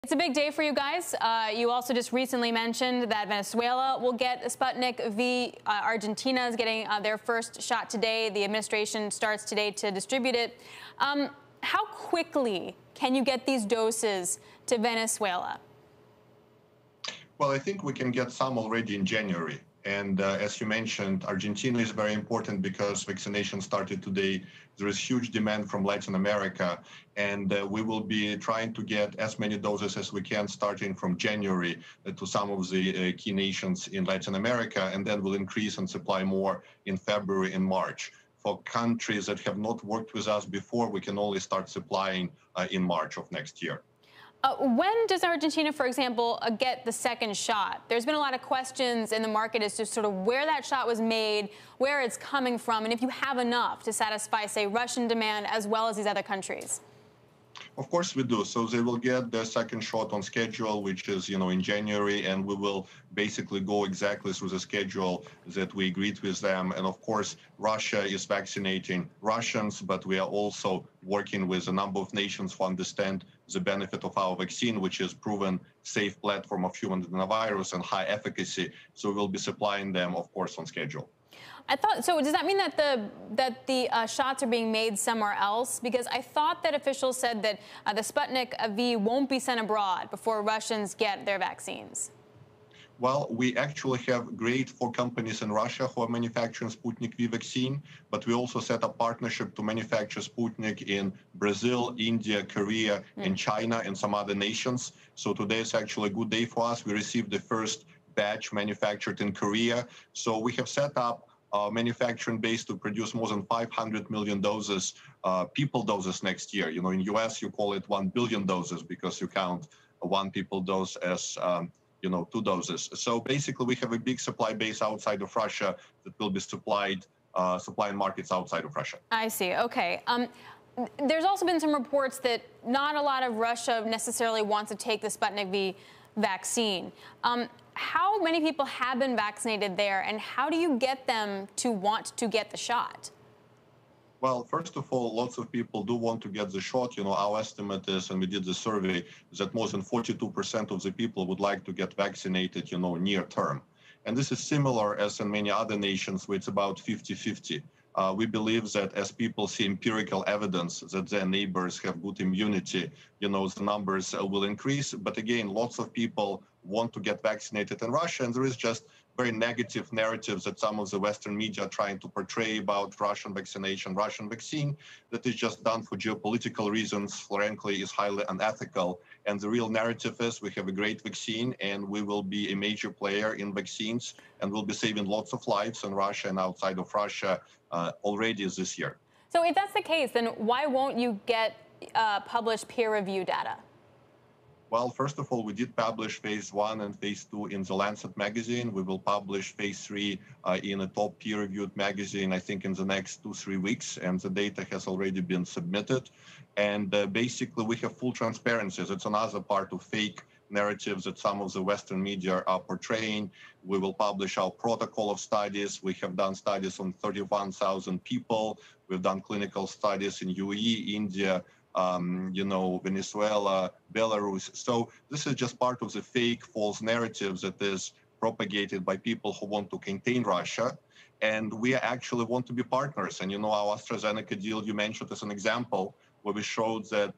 It's a big day for you guys. You also just recently mentioned that Venezuela will get Sputnik V. Argentina is getting their first shot today. The administration starts today to distribute it. How quickly can you get these doses to Venezuela? Well, I think we can get some already in January. And as you mentioned, Argentina is very important because vaccination started today. There is huge demand from Latin America, and we will be trying to get as many doses as we can starting from January to some of the key nations in Latin America, and then we'll increase and supply more in February and March. For countries that have not worked with us before, we can only start supplying in March of next year. When does Argentina, for example, get the second shot? There's been a lot of questions in the market as to sort of where that shot was made, where it's coming from, and if you have enough to satisfy, say, Russian demand as well as these other countries. Of course we do. So they will get their second shot on schedule, which is, in January, and we will basically go exactly through the schedule that we agreed with them. And of course, Russia is vaccinating Russians, but we are also working with a number of nations who understand the benefit of our vaccine, which is proven safe platform of human adenovirus and high efficacy. So we'll be supplying them, of course, on schedule. I thought so. Does that mean that the shots are being made somewhere else? Because I thought that officials said that the Sputnik V won't be sent abroad before Russians get their vaccines. Well, we actually have great 4 companies in Russia who are manufacturing Sputnik V vaccine, but we also set up partnership to manufacture Sputnik in Brazil, India, Korea, and China, and some other nations. So today is actually a good day for us. We received the first batch manufactured in Korea. So we have set up manufacturing base to produce more than 500 million doses, people doses next year. In US, you call it 1 billion doses because you count 1 people dose as 2 doses. So basically, we have a big supply base outside of Russia that will be supplying markets outside of Russia. I see. Okay. There's also been some reports that not a lot of Russia necessarily wants to take the Sputnik V vaccine. How many people have been vaccinated there, and how do you get them to want to get the shot? Well, first of all, lots of people do want to get the shot. Our estimate is, and we did the survey, that more than 42% of the people would like to get vaccinated, near term. And this is similar as in many other nations where it's about 50-50. We believe that as people see empirical evidence that their neighbors have good immunity, the numbers will increase. But again, lots of people want to get vaccinated in Russia, and there is just very negative narratives that some of the Western media are trying to portray about Russian vaccination, Russian vaccine, that is just done for geopolitical reasons, frankly, is highly unethical. And the real narrative is we have a great vaccine, and we will be a major player in vaccines, and we'll be saving lots of lives in Russia and outside of Russia already this year. So if that's the case, then why won't you get published peer-reviewed data? Well, first of all, we did publish phase 1 and phase 2 in the Lancet magazine. We will publish phase 3 in a top peer-reviewed magazine, I think, in the next 2-3 weeks, and the data has already been submitted. And basically, we have full transparency. It's another part of fake narratives that some of the Western media are portraying. We will publish our protocol of studies. We have done studies on 31,000 people. We've done clinical studies in UAE, India, Venezuela, Belarus. So this is just part of the fake, false narratives that is propagated by people who want to contain Russia. And we actually want to be partners. And our AstraZeneca deal you mentioned as an example, where we showed that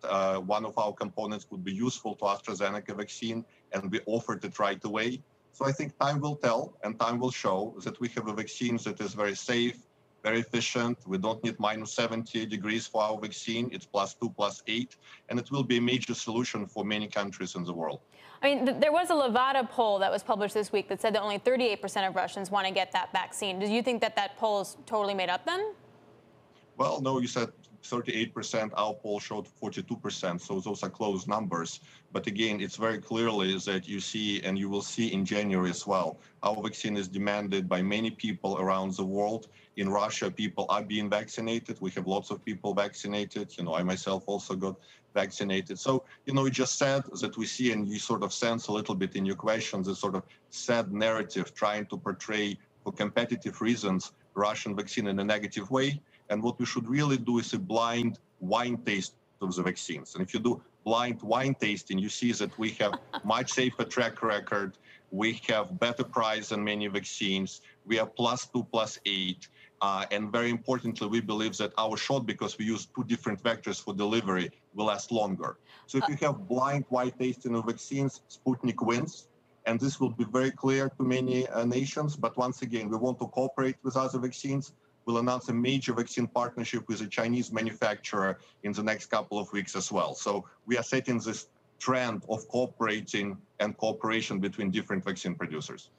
one of our components could be useful to AstraZeneca vaccine, and we offered it right away. So I think time will tell, and time will show that we have a vaccine that is very safe, very efficient. We don't need -70 degrees for our vaccine. It's +2, +8, and it will be a major solution for many countries in the world. I mean, there was a Levada poll that was published this week that said that only 38% of Russians want to get that vaccine. Do you think that that poll is totally made up then? Well, no, you said 38%. Our poll showed 42%. So those are close numbers. But again, it's very clearly that you see, and you will see in January as well, our vaccine is demanded by many people around the world. In Russia, people are being vaccinated. We have lots of people vaccinated. I myself also got vaccinated. So, you just said that we see, and you sort of sense a little bit in your questions, this sort of sad narrative trying to portray, for competitive reasons, Russian vaccine in a negative way. And what we should really do is a blind wine taste of the vaccines. And if you do blind wine tasting, you see that we have much safer track record. We have better price than many vaccines. We are +2, +8. And very importantly, we believe that our shot, because we use 2 different vectors for delivery, will last longer. So if you have blind wine tasting of vaccines, Sputnik wins. And this will be very clear to many nations. But once again, we want to cooperate with other vaccines. We'll announce a major vaccine partnership with a Chinese manufacturer in the next couple of weeks as well. So we are setting this trend of cooperating and cooperation between different vaccine producers.